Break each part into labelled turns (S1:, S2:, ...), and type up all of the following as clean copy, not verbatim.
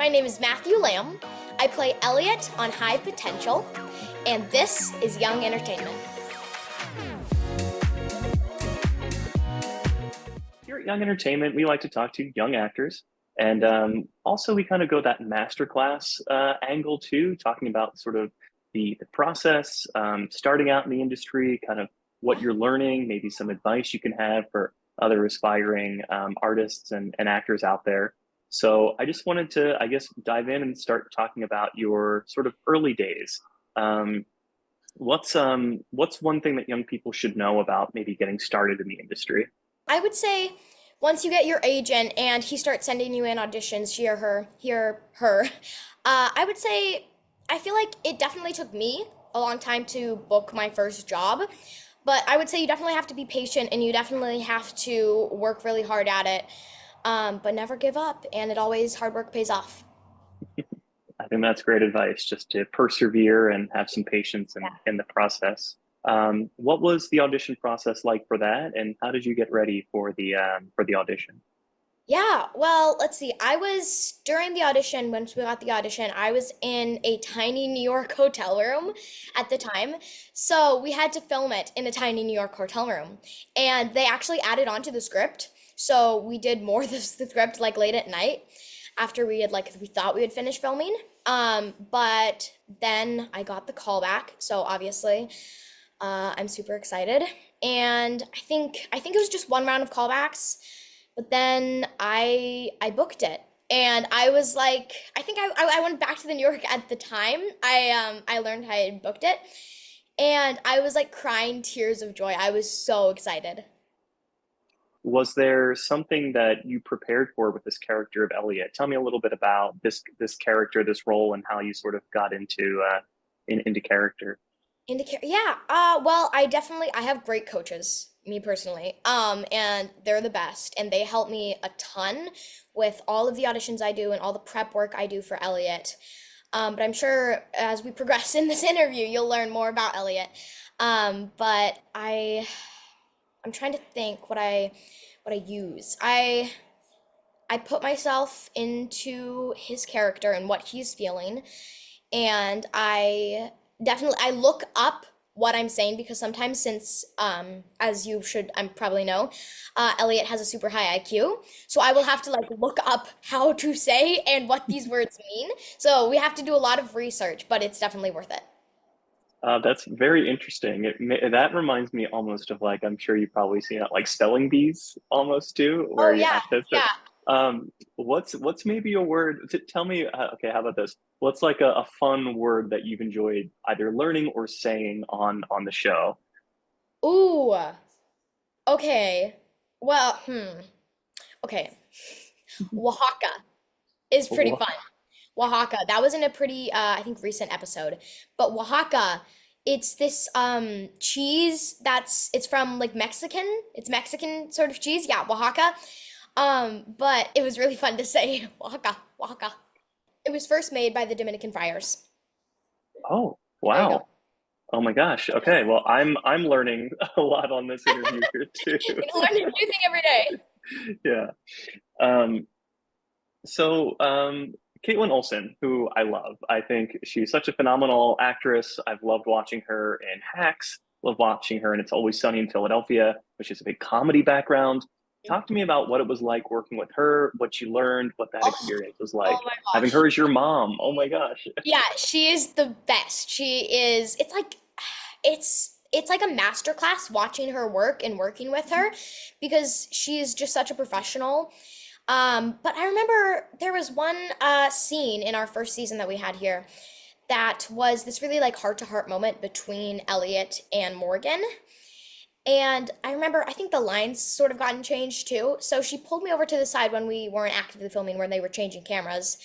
S1: My name is Matthew Lamb. I play Elliot on High Potential, and this is Young Entertainment.
S2: Here at Young Entertainment, we like to talk to young actors. And also, we kind of go that masterclass angle too, talking about sort of the process, starting out in the industry, kind of what you're learning, maybe some advice you can have for other aspiring artists and actors out there. So I just wanted to, I guess, dive in and start talking about your sort of early days. Um, what's one thing that young people should know about maybe getting started in the industry?
S1: I would say once you get your agent and he starts sending you in auditions, he or her, I would say I feel like it definitely took me a long time to book my first job, but I would say you definitely have to be patient and you definitely have to work really hard at it, but never give up, and it always hard work pays off.
S2: I think that's great advice, just to persevere and have some patience
S1: Yeah.
S2: in the process. What was the audition process like for that, and how did you get ready for the audition?
S1: Yeah, well, let's see. I was during the audition, once we got the audition, I was in a tiny New York hotel room at the time. So we had to film it in a tiny New York hotel room. And they actually added on to the script. So we did more of the script like late at night after we thought we had finished filming. But then I got the call back. So obviously, I'm super excited. And I think it was just one round of callbacks, but then I booked it. And I was like, I think I went back to the New York at the time. I learned I had booked it, and I was like crying tears of joy. I was so excited.
S2: Was there something that you prepared for with this character of Elliot? Tell me a little bit about this character, this role, and how you sort of got into character.
S1: Yeah. Well, I have great coaches, me personally. And they're the best, and they help me a ton with all of the auditions I do and all the prep work I do for Elliot. But I'm sure as we progress in this interview, you'll learn more about Elliot. But I'm trying to think what I use. I put myself into his character and what he's feeling, and I look up what I'm saying because sometimes, since as you should I'm probably know, Elliot has a super high IQ, so I will have to like look up how to say and what these words mean. So we have to do a lot of research, but it's definitely worth it.
S2: That's very interesting. That reminds me almost of, like, I'm sure you've probably seen it, like spelling bees almost too,
S1: Oh
S2: where you
S1: yeah,
S2: have to.
S1: yeah.
S2: What's maybe a word? Tell me. Okay, how about this? What's like a fun word that you've enjoyed either learning or saying on the show?
S1: Ooh, okay. Well, okay. Oaxaca is pretty
S2: Wha-
S1: fun. Oaxaca. That was in a pretty I think recent episode. But Oaxaca, it's this cheese it's from like Mexican. It's Mexican sort of cheese. Yeah, Oaxaca. But it was really fun to say Oaxaca, Oaxaca. It was first made by the Dominican friars.
S2: Oh,
S1: There you go.
S2: wow. Oh my gosh. Okay, well, I'm learning a lot on this interview here too.
S1: You can learn a new thing every day.
S2: Yeah. Um, So, Caitlin Olsen, who I love, I think she's such a phenomenal actress. I've loved watching her in Hacks, love watching her, and It's Always Sunny in Philadelphia, which is a big comedy background. Talk to me about what it was like working with her, what you learned, what that
S1: Oh,
S2: experience was
S1: oh
S2: like.
S1: my
S2: Having
S1: gosh.
S2: her as your mom. Oh my gosh.
S1: Yeah, she is the best. It's like a masterclass watching her work and working with her because she's just such a professional. But I remember there was one scene in our first season that we had here that was this really like heart to heart moment between Elliot and Morgan. And I remember, I think the lines sort of gotten changed too. So she pulled me over to the side when we weren't actively filming, when they were changing cameras.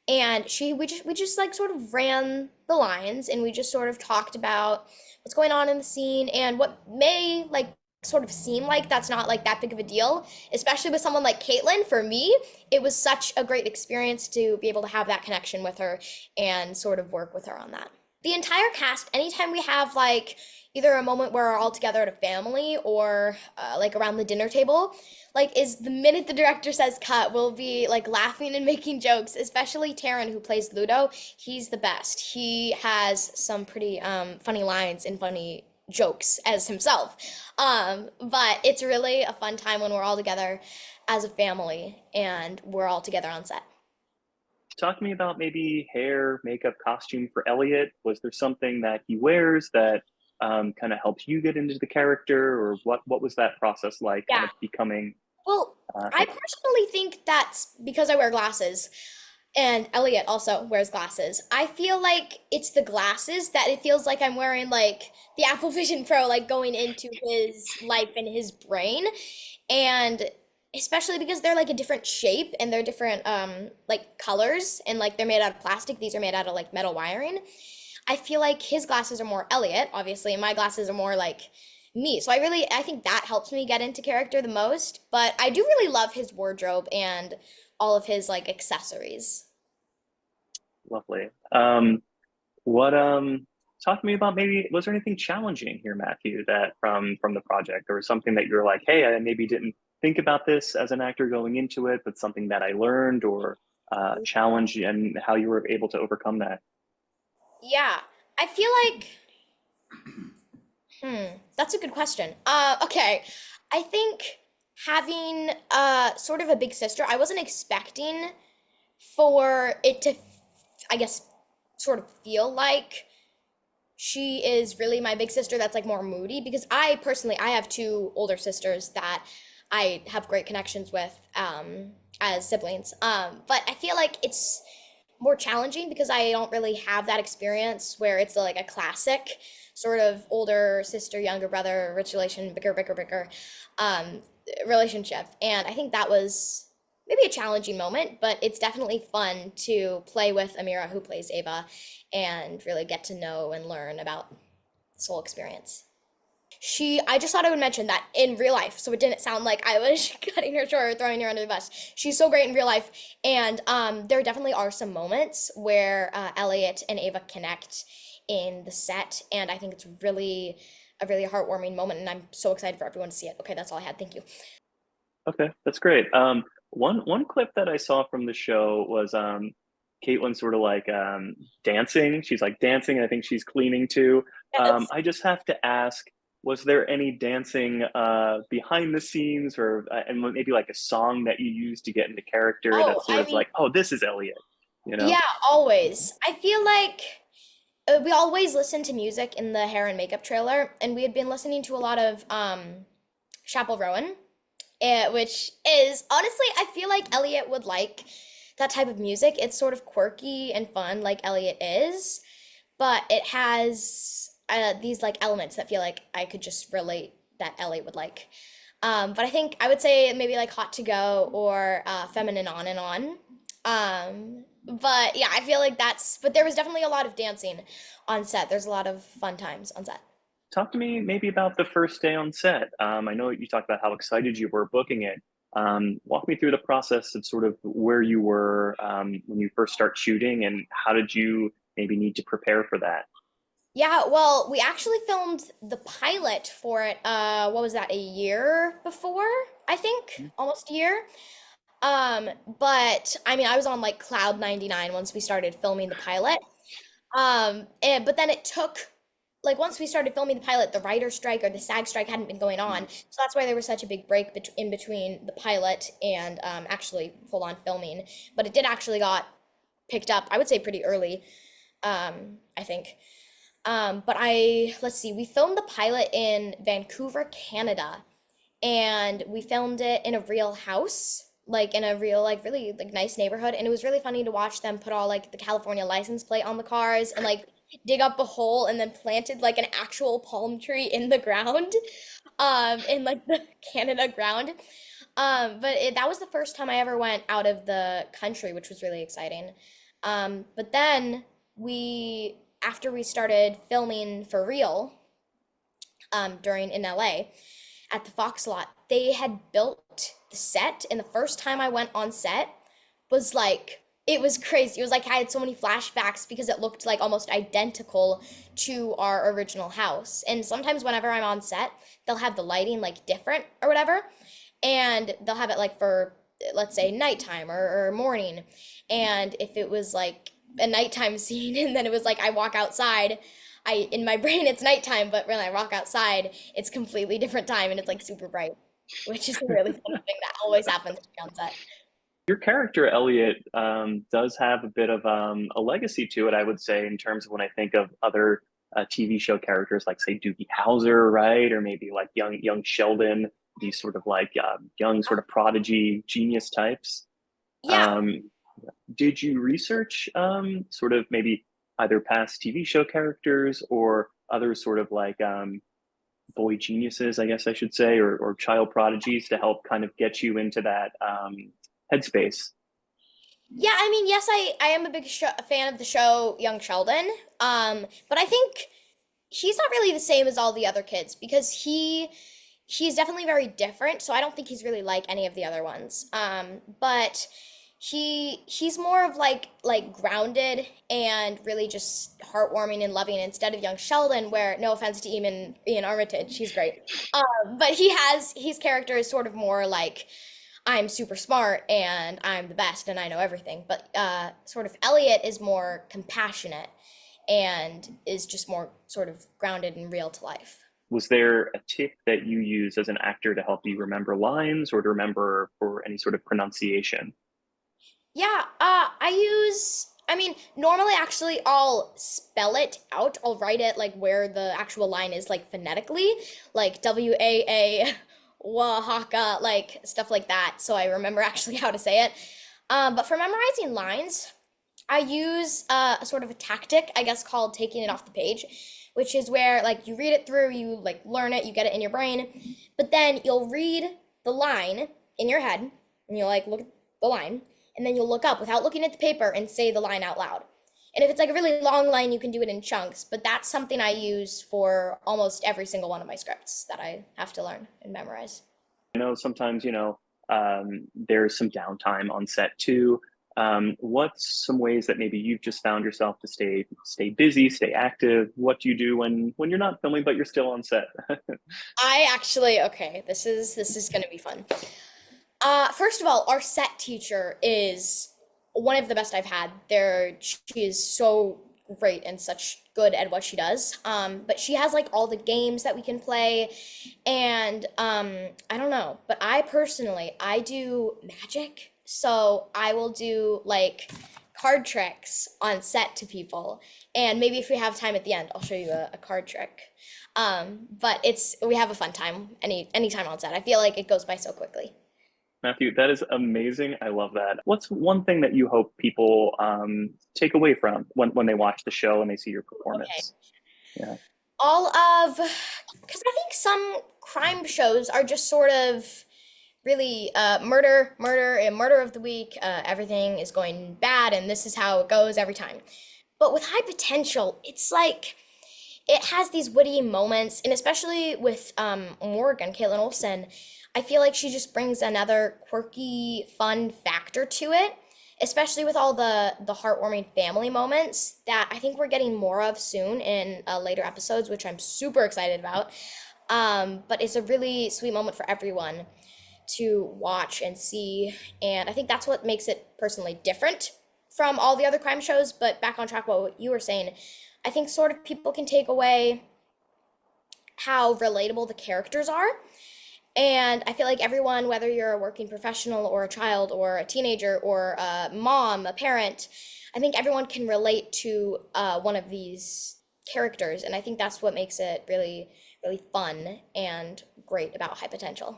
S1: And we just like sort of ran the lines, and we just sort of talked about what's going on in the scene and what may like sort of seem like that's not like that big of a deal, especially with someone like Caitlin. For me, it was such a great experience to be able to have that connection with her and sort of work with her on that. The entire cast, anytime we have like either a moment where we're all together at a family or like around the dinner table, like is the minute the director says cut, we'll be like laughing and making jokes, especially Taryn who plays Ludo. He's the best. He has some pretty funny lines and funny jokes as himself. But it's really a fun time when we're all together as a family and we're all together on set.
S2: Talk to me about maybe hair, makeup, costume for Elliot. Was there something that he wears that kind of helps you get into the character, or what was that process like, kind
S1: Yeah.
S2: of becoming
S1: Well, I
S2: him?
S1: personally think that's because I wear glasses and Elliot also wears glasses. I feel like it's the glasses that it feels like I'm wearing like the Apple Vision Pro, like going into his life and his brain. And especially because they're like a different shape and they're different like colors and like they're made out of plastic. These are made out of like metal wiring. I feel like his glasses are more Elliot, obviously, and my glasses are more like me. So I think that helps me get into character the most. But I do really love his wardrobe and all of his like accessories.
S2: Lovely. What talk to me about, maybe was there anything challenging here, Matthew, that from the project, or something that you're like, hey, I maybe didn't think about this as an actor going into it, but something that I learned, or challenge, and how you were able to overcome that?
S1: Yeah, I feel like, that's a good question. Okay, I think having sort of a big sister, I wasn't expecting for it to, I guess, sort of feel like she is really my big sister that's like more moody because I personally I have two older sisters that I have great connections with as siblings. But I feel like it's more challenging because I don't really have that experience where it's like a classic sort of older sister, younger brother, rich relation, bicker, um, relationship. And I think that was maybe a challenging moment, but it's definitely fun to play with Amira, who plays Ava, and really get to know and learn about this whole experience. I just thought I would mention that in real life, so it didn't sound like I was cutting her short or throwing her under the bus. She's so great in real life, and there definitely are some moments where Elliot and Ava connect in the set, and I think it's really a really heartwarming moment, and I'm so excited for everyone to see it. Okay, that's all I had. Thank you.
S2: Okay, that's great. One clip that I saw from the show was Caitlin sort of like dancing. She's like dancing, and I think she's cleaning too.
S1: Yes.
S2: I just have to ask, was there any dancing behind the scenes, or and maybe like a song that you used to get into character
S1: Oh,
S2: that sort
S1: I
S2: of
S1: mean,
S2: like, oh, this is Elliot, you know?
S1: yeah, always. I feel like we always listen to music in the hair and makeup trailer, and we had been listening to a lot of Chappell Rowan, which is honestly, I feel like Elliot would like that type of music. It's sort of quirky and fun, like Elliot is, but it has these like elements that feel like I could just relate that Elliot would like. But I think I would say maybe like Hot to Go or Feminine On and On. But yeah, I feel like but there was definitely a lot of dancing on set. There's a lot of fun times on set.
S2: Talk to me maybe about the first day on set. I know you talked about how excited you were booking it. Walk me through the process of sort of where you were when you first start shooting, and how did you maybe need to prepare for that?
S1: Yeah, well, we actually filmed the pilot for it, what was that, a year before, I think? Almost a year. But I mean, I was on like Cloud 99 once we started filming the pilot. But then it took, like, once we started filming the pilot, the writer strike or the SAG strike hadn't been going on. So that's why there was such a big break in between the pilot and actually full on filming. But it did actually got picked up, I would say pretty early, I think. Let's see, we filmed the pilot in Vancouver, Canada, and we filmed it in a real house, like in a real, like really like nice neighborhood. And it was really funny to watch them put all like the California license plate on the cars and like dig up a hole and then planted like an actual palm tree in the ground, in like the Canada ground. That was the first time I ever went out of the country, which was really exciting. But then after we started filming for real, during in LA at the Fox lot, they had built the set, and the first time I went on set was like It was crazy. It was like I had so many flashbacks because it looked like almost identical to our original house. And sometimes whenever I'm on set, they'll have the lighting like different or whatever. And they'll have it like for, let's say, nighttime or morning. And if it was like a nighttime scene and then it was like I walk outside, I in my brain it's nighttime, but when I walk outside, it's completely different time and it's like super bright, which is a really funny thing that always happens to me on set.
S2: Your character Elliot does have a bit of a legacy to it, I would say, in terms of when I think of other TV show characters, like say Doogie Howser, right, or maybe like young Sheldon, these sort of like young sort of prodigy genius types.
S1: Yeah,
S2: Um, did you research sort of maybe either past TV show characters or other sort of like boy geniuses, I guess I should say, or child prodigies to help kind of get you into that headspace?
S1: yeah, I mean, yes, I am a big fan of the show Young Sheldon. But I think he's not really the same as all the other kids because he's definitely very different. So I don't think he's really like any of the other ones. But he's more of like grounded and really just heartwarming and loving instead of Young Sheldon, where no offense to Ian Armitage, he's great. But his character is sort of more like I'm super smart and I'm the best and I know everything. But sort of Elliot is more compassionate and is just more sort of grounded and real to life.
S2: Was there a tip that you use as an actor to help you remember lines or to remember for any sort of pronunciation?
S1: Yeah, I mean, normally actually I'll spell it out. I'll write it like where the actual line is, like phonetically, like WAA, Oaxaca, like stuff like that. So I remember actually how to say it. But for memorizing lines, I use a sort of a tactic, I guess, called taking it off the page, which is where like you read it through, you like learn it, you get it in your brain, but then you'll read the line in your head, and you'll like look at the line, and then you'll look up without looking at the paper and say the line out loud. And if it's like a really long line, you can do it in chunks, but that's something I use for almost every single one of my scripts that I have to learn and memorize.
S2: I know sometimes, there's some downtime on set too. What's some ways that maybe you've just found yourself to stay busy, stay active? What do you do when you're not filming but you're still on set?
S1: I actually, okay, this is gonna be fun. First of all, our set teacher is one of the best I've had. She is so great and such good at what she does. But she has like all the games that we can play, and I don't know, but I personally I do magic, so I will do like card tricks on set to people, and maybe if we have time at the end, I'll show you a card trick. But we have a fun time any time on set. I feel like it goes by so quickly.
S2: Matthew, that is amazing. I love that. What's one thing that you hope people take away from when they watch the show and they see your
S1: Okay.
S2: performance? Yeah.
S1: All of, because I think some crime shows are just sort of really murder, and murder of the week. Everything is going bad, and this is how it goes every time. But with High Potential, it's like it has these witty moments, and especially with Morgan, Caitlin Olsen, I feel like she just brings another quirky, fun factor to it, especially with all the heartwarming family moments that I think we're getting more of soon in later episodes, which I'm super excited about. But it's a really sweet moment for everyone to watch and see, and I think that's what makes it personally different from all the other crime shows. But back on track, what you were saying, I think sort of people can take away how relatable the characters are. And I feel like everyone, whether you're a working professional or a child or a teenager or a mom, a parent, I think everyone can relate to one of these characters. And I think that's what makes it really, really fun and great about High Potential.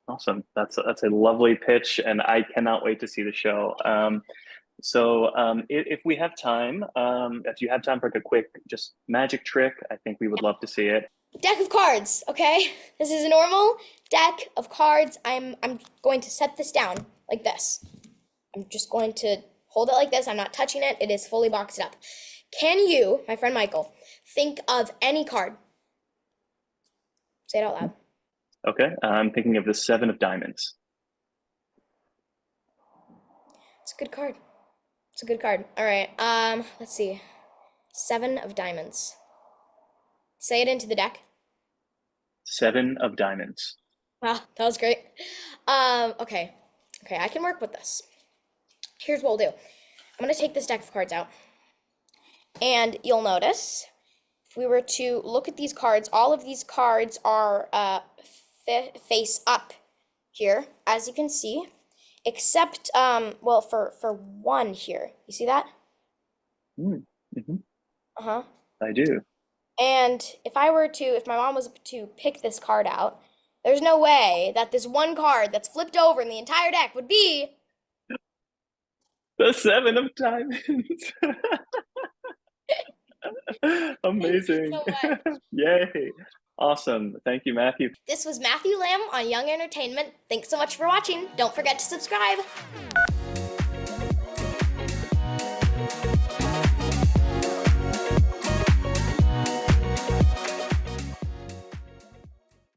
S2: Awesome. That's a lovely pitch, and I cannot wait to see the show. If we have time, if you have time for like a quick just magic trick, I think we would love to see it.
S1: Deck of cards, okay? This is a normal deck of cards. I'm going to set this down like this. I'm just going to hold it like this. I'm not touching it. It is fully boxed up. Can you, my friend Michael, think of any card? Say it out loud.
S2: Okay, I'm thinking of the Seven of Diamonds.
S1: It's a good card. It's a good card. All right. Let's see. 7 of diamonds. Say it into the deck.
S2: 7 of diamonds.
S1: Wow, that was great. Okay. Okay, I can work with this. Here's what we'll do. I'm gonna take this deck of cards out. And you'll notice, if we were to look at these cards, all of these cards are face up here, as you can see, except, well, for one here. You see that?
S2: Mm-hmm.
S1: Uh-huh.
S2: I do.
S1: And if my mom was to pick this card out, there's no way that this one card that's flipped over in the entire deck would be
S2: The 7 of diamonds. Amazing.
S1: no way.
S2: Yay. Awesome. Thank you, Matthew.
S1: This was Matthew Lamb on Young Entertainment. Thanks so much for watching. Don't forget to subscribe.